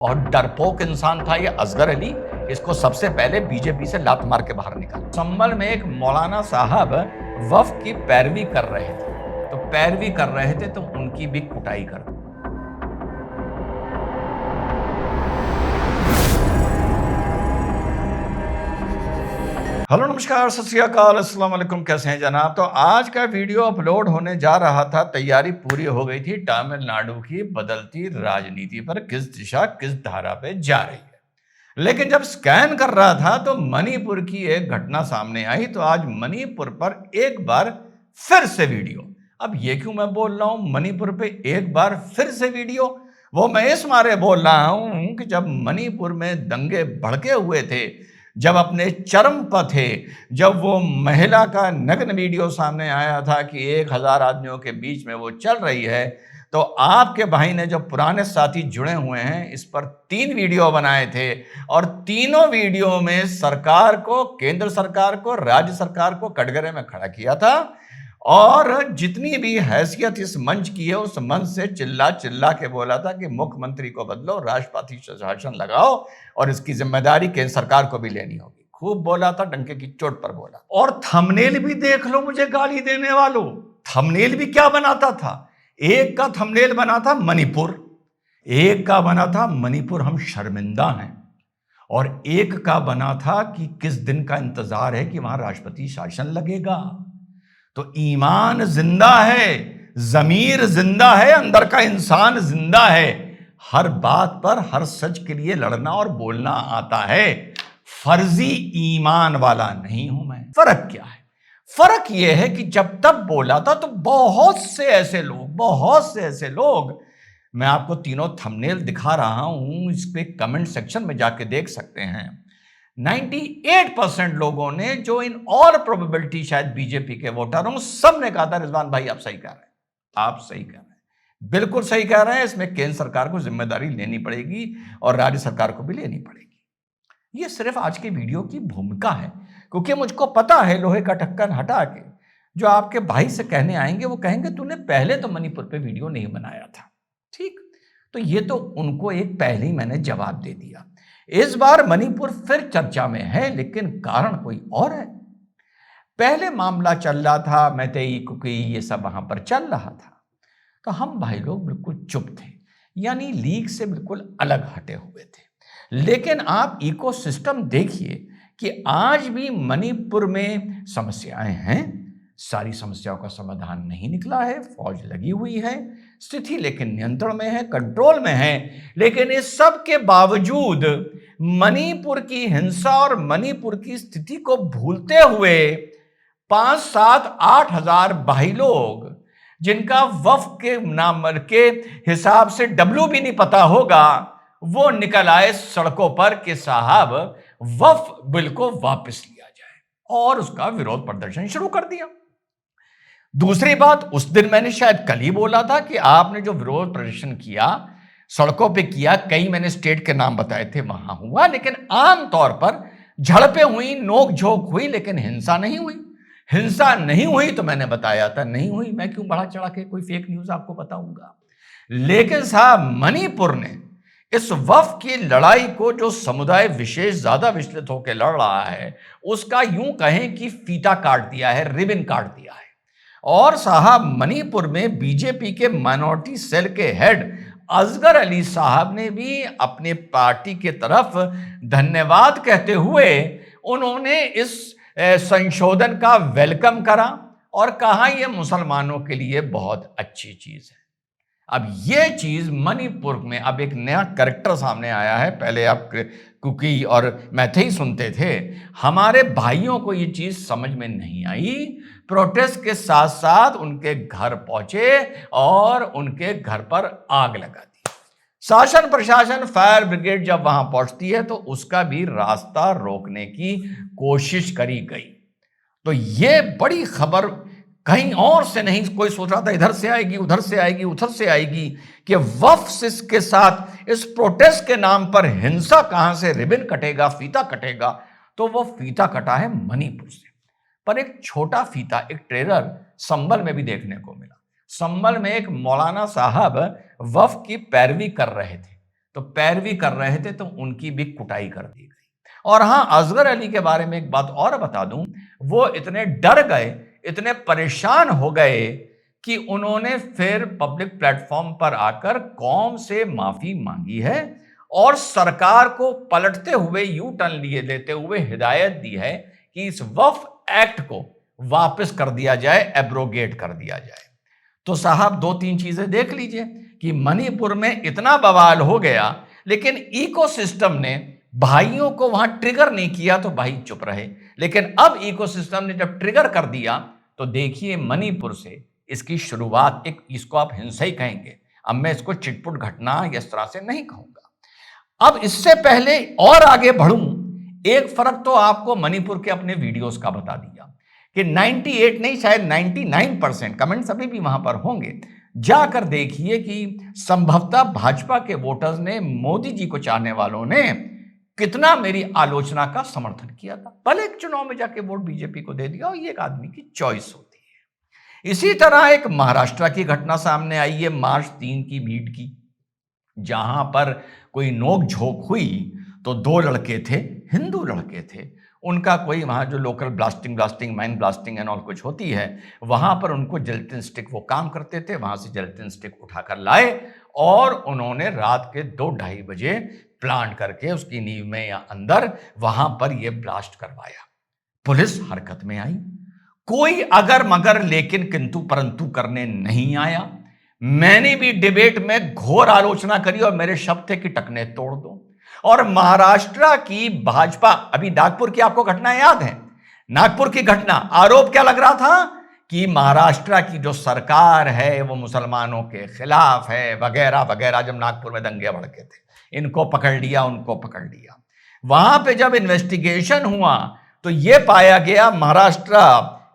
और डरपोक इंसान था ये असगर अली। इसको सबसे पहले बीजेपी से लात मार के बाहर निकाला। संभल में एक मौलाना साहब वफ की पैरवी कर रहे थे तो उनकी भी कुटाई कर दी। हेलो नमस्कार सत श्री अकाल अस्सलाम वालेकुम, कैसे हैं जनाब। तो आज का वीडियो अपलोड होने जा रहा था, तैयारी पूरी हो गई थी। तमिलनाडु की बदलती राजनीति पर किस दिशा किस धारा पे जा रही है, लेकिन जब स्कैन कर रहा था तो मणिपुर की एक घटना सामने आई। तो आज मणिपुर पर एक बार फिर से वीडियो। अब ये क्यों मैं बोल रहा हूं मणिपुर पे एक बार फिर से वीडियो? वो मैं इस मारे बोल रहा हूं कि जब मणिपुर में दंगे भड़के हुए थे, जब अपने चरम पर थे, जब वो महिला का नग्न वीडियो सामने आया था कि 1000 आदमियों के बीच में वो चल रही है, तो आपके भाई ने जो पुराने साथी जुड़े हुए हैं इस पर 3 वीडियो बनाए थे और तीनों वीडियो में सरकार को, केंद्र सरकार को, राज्य सरकार को कटघरे में खड़ा किया था। और जितनी भी हैसियत इस मंच की है, उस मंच से चिल्ला चिल्ला के बोला था कि मुख्यमंत्री को बदलो, राष्ट्रपति शासन लगाओ और इसकी जिम्मेदारी केंद्र सरकार को भी लेनी होगी। खूब बोला था, डंके की चोट पर बोला। और थंबनेल भी देख लो, मुझे गाली देने वालों, थंबनेल भी क्या बनाता था। एक का थंबनेल बना था मणिपुर, एक का बना था मणिपुर हम शर्मिंदा हैं, और एक का बना था कि किस दिन का इंतजार है कि वहां राष्ट्रपति शासन लगेगा। तो ईमान जिंदा है, जमीर जिंदा है, अंदर का इंसान जिंदा है। हर बात पर हर सच के लिए लड़ना और बोलना आता है। फर्जी ईमान वाला नहीं हूं मैं। फर्क क्या है? फर्क यह है कि जब तब बोला था तो बहुत से ऐसे लोग, मैं आपको तीनों थंबनेल दिखा रहा हूं, इस पे कमेंट सेक्शन में जाके देख सकते हैं। 98% लोगों ने, जो इन ऑल प्रोबेबिलिटी शायद बीजेपी के वोटर हों, सब ने कहा था रिजवान भाई आप सही कह रहे हैं, आप सही कह रहे हैं, बिल्कुल सही कह रहे हैं। इसमें केंद्र सरकार को जिम्मेदारी लेनी पड़ेगी और राज्य सरकार को भी लेनी पड़ेगी। ये सिर्फ आज के वीडियो की भूमिका है, क्योंकि मुझको पता है लोहे का ढक्कन हटा के जो आपके भाई से कहने आएंगे वो कहेंगे तूने पहले तो मणिपुर पे वीडियो नहीं बनाया था। ठीक, तो ये तो उनको एक पहले ही मैंने जवाब दे दिया। इस बार मणिपुर फिर चर्चा में है, लेकिन कारण कोई और है। पहले मामला चल रहा था मैतेई कुकी, ये सब वहां पर चल रहा था, तो हम भाई लोग बिल्कुल चुप थे, यानी लीग से बिल्कुल अलग हटे हुए थे। लेकिन आप इकोसिस्टम देखिए कि आज भी मणिपुर में समस्याएं हैं, सारी समस्याओं का समाधान नहीं निकला है, फौज लगी हुई है, स्थिति लेकिन नियंत्रण में है, कंट्रोल में है। लेकिन इस सब के बावजूद मणिपुर की हिंसा और मणिपुर की स्थिति को भूलते हुए 5, 7, 8 हजार भाई लोग, जिनका वफ के नाम के हिसाब से डब्ल्यू भी नहीं पता होगा, वो निकल आए सड़कों पर कि साहब वफ बिल को वापस लिया जाए, और उसका विरोध प्रदर्शन शुरू कर दिया। दूसरी बात, उस दिन मैंने शायद कल ही बोला था कि आपने जो विरोध प्रदर्शन किया, सड़कों पे किया, कई मैंने स्टेट के नाम बताए थे, वहां हुआ, लेकिन आमतौर पर झड़पें हुई, नोक झोंक हुई, लेकिन हिंसा नहीं हुई। हिंसा नहीं हुई तो मैंने बताया था नहीं हुई, मैं क्यों बढ़ा चढ़ा के कोई फेक न्यूज आपको बताऊंगा। लेकिन साहब मणिपुर ने इस वफ की लड़ाई को, जो समुदाय विशेष ज्यादा विचलित होकर लड़ रहा है, उसका यूं कहें कि फीता काट दिया है, रिबन काट दिया है। और साहब मणिपुर में बीजेपी के माइनॉरिटी सेल के हेड असगर अली साहब ने भी अपने पार्टी के तरफ धन्यवाद कहते हुए उन्होंने इस संशोधन का वेलकम करा और कहा यह मुसलमानों के लिए बहुत अच्छी चीज है। अब यह चीज मणिपुर में अब एक नया कैरेक्टर सामने आया है। पहले आप कुकी और मैथई सुनते थे, हमारे भाइयों को यह चीज समझ में नहीं आई। प्रोटेस्ट के साथ साथ उनके घर पहुंचे और उनके घर पर आग लगा दी। शासन प्रशासन, फायर ब्रिगेड जब वहां पहुंचती है तो उसका भी रास्ता रोकने की कोशिश करी गई। तो यह बड़ी खबर कहीं और से नहीं, कोई सोच रहा था इधर से आएगी, उधर से आएगी, उधर से आएगी, कि वफ के साथ इस प्रोटेस्ट के नाम पर हिंसा कहां से रिबन कटेगा, फीता कटेगा। तो वो फीता कटा है मणिपुर से। पर एक छोटा फीता, एक ट्रेलर संभल में भी देखने को मिला। संभल में एक मौलाना साहब वफ की पैरवी कर रहे थे तो पैरवी कर रहे थे तो उनकी भी कुटाई कर दी गई। और हां, असगर अली के बारे में एक बात और बता दूं, वो इतने डर गए, इतने परेशान हो गए कि उन्होंने फिर पब्लिक प्लेटफॉर्म पर आकर कौम से माफी मांगी है और सरकार को पलटते हुए यू टर्न लिए लेते हुए हिदायत दी है कि इस वक्फ एक्ट को वापस कर दिया जाए, एब्रोगेट कर दिया जाए। तो साहब, दो तीन चीजें देख लीजिए कि मणिपुर में इतना बवाल हो गया, लेकिन इकोसिस्टम ने भाइयों को वहां ट्रिगर नहीं किया तो भाई चुप रहे। लेकिन अब इकोसिस्टम ने जब ट्रिगर कर दिया तो देखिए मणिपुर से इसकी शुरुआत, एक इसको आप हिंसा ही कहेंगे, अब मैं इसको चिटपुट घटना इस तरह से नहीं कहूंगा। अब इससे पहले और आगे बढ़ूं, एक फर्क तो आपको मणिपुर के अपने वीडियोस का बता दिया कि 98 नहीं, शायद 99% कमेंट्स अभी भी वहां पर होंगे। जाकर देखिए कि संभवतः भाजपा के वोटर्स ने, मोदी जी को चाहने वालों ने कितना मेरी आलोचना का समर्थन किया था। भले एक चुनाव में जाके वोट बीजेपी को दे दिया, और ये एक आदमी की चॉइस होती है। इसी तरह एक महाराष्ट्र की घटना सामने आई है, मार्च 3 की भीड़ की, जहां पर कोई नोक झोंक हुई तो दो लड़के थे, हिंदू लड़के थे, उनका कोई वहां जो local blasting mine blasting and all कुछ होती है, वहां पर उनको जेलेटिन स्टिक, वो काम करते थे, वहां से जेलेटिन स्टिक उठाकर लाए और उन्होंने रात के 2-2:30 बजे प्लांट करके उसकी नींव में या अंदर वहां पर यह ब्लास्ट करवाया। पुलिस हरकत में आई, कोई अगर मगर लेकिन किंतु परंतु करने नहीं आया। मैंने भी डिबेट में घोर आलोचना करी और मेरे शब्द थे कि टकने तोड़ दो। और महाराष्ट्र की भाजपा, अभी नागपुर की आपको घटना याद है, नागपुर की घटना, आरोप क्या लग रहा था कि महाराष्ट्र की जो सरकार है वो मुसलमानों के खिलाफ है वगैरह वगैरह। जब नागपुर में दंगे भड़के थे, इनको पकड़ लिया, उनको पकड़ लिया। वहां पे जब इन्वेस्टिगेशन हुआ तो यह पाया गया, महाराष्ट्र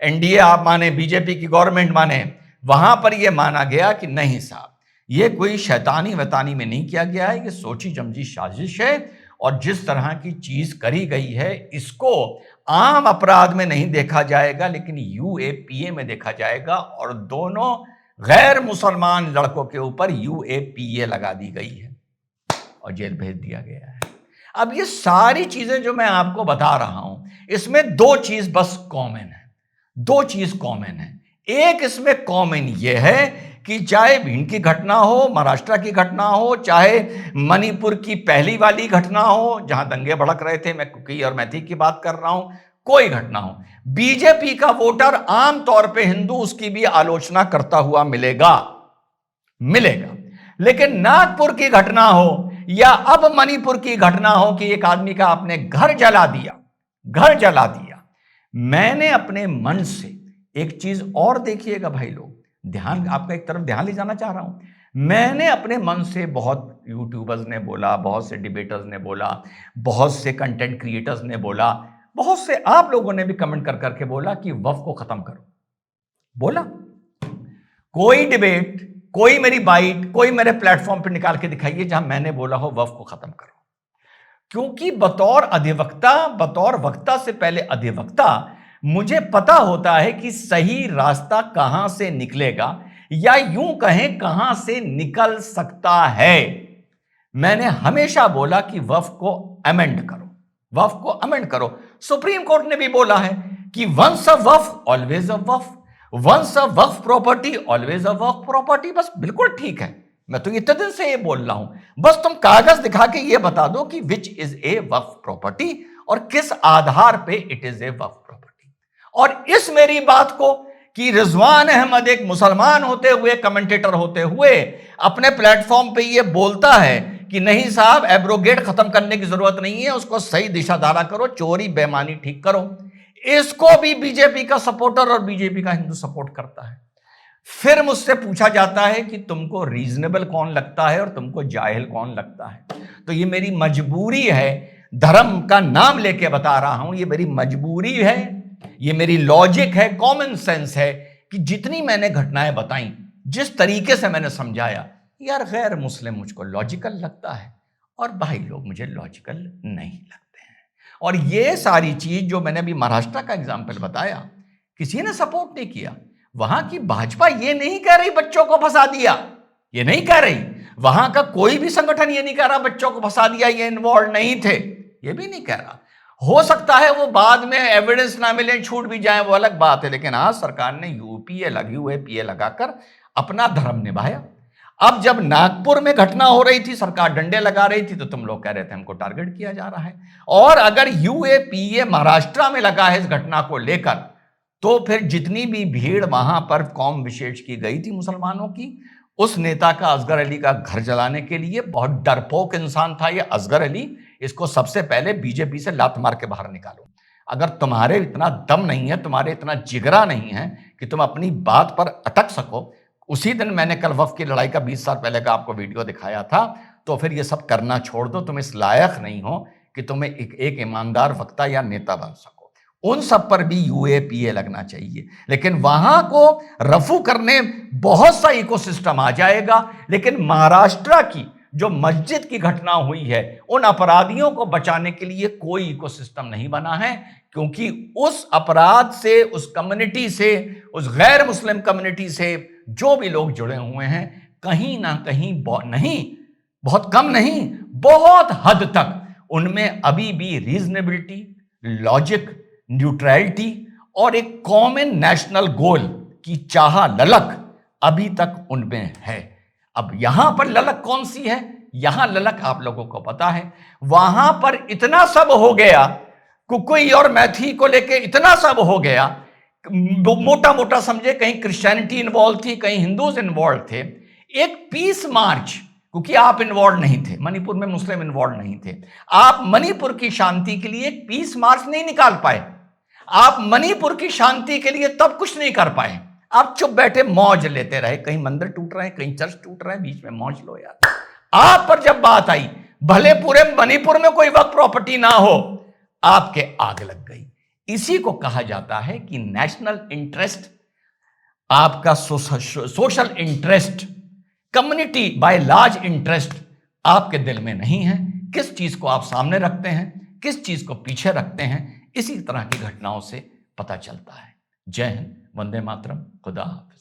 एनडीए आप माने, बीजेपी की गवर्नमेंट माने, वहां पर यह माना गया कि नहीं साहब, ये कोई शैतानी वैतानी में नहीं किया गया है, ये सोची समझी साजिश है। और जिस तरह की चीज करी गई है, इसको आम अपराध में नहीं देखा जाएगा, लेकिन यूएपीए में देखा जाएगा। और दोनों गैर मुसलमान लड़कों के ऊपर यूएपीए लगा दी गई है और जेल भेज दिया गया है। अब ये सारी चीजें जो मैं आपको बता रहा हूं, इसमें दो चीज बस कॉमन है, दो चीज कॉमन है। एक इसमें कॉमन यह है कि चाहे भिंड की घटना हो, महाराष्ट्र की घटना हो, चाहे मणिपुर की पहली वाली घटना हो जहां दंगे भड़क रहे थे, मैं कुकी और मैथी की बात कर रहा हूं, कोई घटना हो, बीजेपी का वोटर आमतौर पे हिंदू उसकी भी आलोचना करता हुआ मिलेगा। लेकिन नागपुर की घटना हो या अब मणिपुर की घटना हो कि एक आदमी का आपने घर जला दिया, मैंने अपने मन से एक चीज और देखिएगा भाई लोग, ध्यान आपका एक तरफ ध्यान ले जाना चाह रहा हूं। मैंने अपने मन से, बहुत यूट्यूबर्स ने बोला, बहुत से डिबेटर्स ने बोला, बहुत से कंटेंट क्रिएटर्स ने बोला, बहुत से आप लोगों ने भी कमेंट कर करके बोला कि वक्फ को खत्म करो। बोला कोई डिबेट, कोई मेरी बाइट, कोई मेरे प्लेटफॉर्म पे निकाल के दिखाइए जहां मैंने बोला हो वक्फ को खत्म करो। क्योंकि बतौर अधिवक्ता, बतौर वक्ता से पहले अधिवक्ता, मुझे पता होता है कि सही रास्ता कहां से निकलेगा, या यूं कहें कहां से निकल सकता है। मैंने हमेशा बोला कि वक्फ को अमेंड करो, वक्फ को अमेंड करो। सुप्रीम कोर्ट ने भी बोला है कि once a waqf always a waqf, once a waqf property always a waqf property. बस बिल्कुल ठीक है, मैं तो इतने दिन से ये बोल रहा हूं, बस तुम कागज दिखा के ये बता दो कि which is a Waqf property और किस आधार पे it is a Waqf property. और इस मेरी बात को कि रिजवान अहमद एक मुसलमान होते हुए, कमेंटेटर होते हुए, अपने प्लेटफॉर्म पे ये बोलता है कि नहीं साहब, एब्रोगेट खत्म करने की जरूरत नहीं है, उसको सही दिशा धारा करो, चोरी बेमानी ठीक करो, इसको भी बीजेपी का सपोर्टर और बीजेपी का हिंदू सपोर्ट करता है। फिर मुझसे पूछा जाता है कि तुमको रीजनेबल कौन लगता है और तुमको जाहिल कौन लगता है। तो ये मेरी मजबूरी है, धर्म का नाम लेके बता रहा हूं, ये मेरी मजबूरी है, ये मेरी लॉजिक है, कॉमन सेंस है कि जितनी मैंने घटनाएं बताई, जिस तरीके से मैंने समझाया, यार गैर मुस्लिम मुझको लॉजिकल लगता है और भाई लोग मुझे लॉजिकल नहीं लगते हैं। और ये सारी चीज जो मैंने अभी महाराष्ट्र का एग्जाम्पल बताया, किसी ने सपोर्ट नहीं किया। वहां की भाजपा ये नहीं कह रही बच्चों को फंसा दिया, ये नहीं कह रही। वहां का कोई भी संगठन ये नहीं कह रहा बच्चों को फंसा दिया, ये इन्वॉल्व नहीं थे, ये भी नहीं कह रहा। हो सकता है वो बाद में एविडेंस ना मिले, छूट भी जाए, वो अलग बात है, लेकिन आज सरकार ने यूपीए लगी हुए पीए लगाकर अपना धर्म निभाया। अब जब नागपुर में घटना हो रही थी, सरकार डंडे लगा रही थी, तो तुम लोग कह रहे थे हमको टारगेट किया जा रहा है। और अगर यूएपीए महाराष्ट्र में लगा है इस घटना को लेकर, तो फिर जितनी भी भीड़ वहां पर कौम विशेष की गई थी मुसलमानों की, उस नेता का, असगर अली का घर जलाने के लिए, बहुत डरपोक इंसान था ये असगर अली, इसको सबसे पहले बीजेपी से लात मार के बाहर निकालो। अगर तुम्हारे इतना दम नहीं है, तुम्हारे इतना जिगरा नहीं है कि तुम अपनी बात पर अटक सको, उसी दिन मैंने कल वफ की लड़ाई का 20 साल पहले का आपको वीडियो दिखाया था, तो फिर ये सब करना छोड़ दो, तुम इस लायक नहीं हो कि तुम्हें एक ईमानदार वक्ता या नेता बन सको। उन सब पर भी यूएपीए लगना चाहिए, लेकिन वहां को रफू करने बहुत सा इकोसिस्टम आ जाएगा। लेकिन महाराष्ट्र की जो मस्जिद की घटना हुई है, उन अपराधियों को बचाने के लिए कोई इकोसिस्टम नहीं बना है, क्योंकि उस अपराध से, उस कम्युनिटी से, उस गैर मुस्लिम कम्युनिटी से जो भी लोग जुड़े हुए हैं, कहीं ना कहीं बहुत कम नहीं, बहुत हद तक उनमें अभी भी रीजनेबिलिटी, लॉजिक, न्यूट्रलिटी और एक कॉमन नेशनल गोल की चाह, ललक अभी तक उनमें है। अब यहां पर ललक कौन सी है? यहां ललक आप लोगों को पता है, वहां पर इतना सब हो गया, कुकुई और मैथी को लेके इतना सब हो गया, मोटा मोटा समझे, कहीं क्रिश्चियनिटी इन्वॉल्व थी, कहीं हिंदूज इन्वॉल्व थे। एक पीस मार्च, क्योंकि आप इन्वॉल्व नहीं थे, मणिपुर में मुस्लिम इन्वॉल्व नहीं थे, आप मणिपुर की शांति के लिए एक पीस मार्च नहीं निकाल पाए, आप मणिपुर की शांति के लिए तब कुछ नहीं कर पाए, आप चुप बैठे मौज लेते रहे। कहीं मंदिर टूट रहे हैं, कहीं चर्च टूट रहे हैं, बीच में मौज लो यार। आप पर जब बात आई, भले पूरे मणिपुर में कोई वक्फ प्रॉपर्टी ना हो, आपके आग लग गई। इसी को कहा जाता है कि नेशनल इंटरेस्ट, आपका social interest, community by large interest आपके दिल में नहीं है। किस चीज को आप सामने रखते हैं, किस चीज को पीछे रखते हैं, इसी तरह की घटनाओं से पता चलता है। जय हिंद, वंदे मातरम, खुदा हाफिज।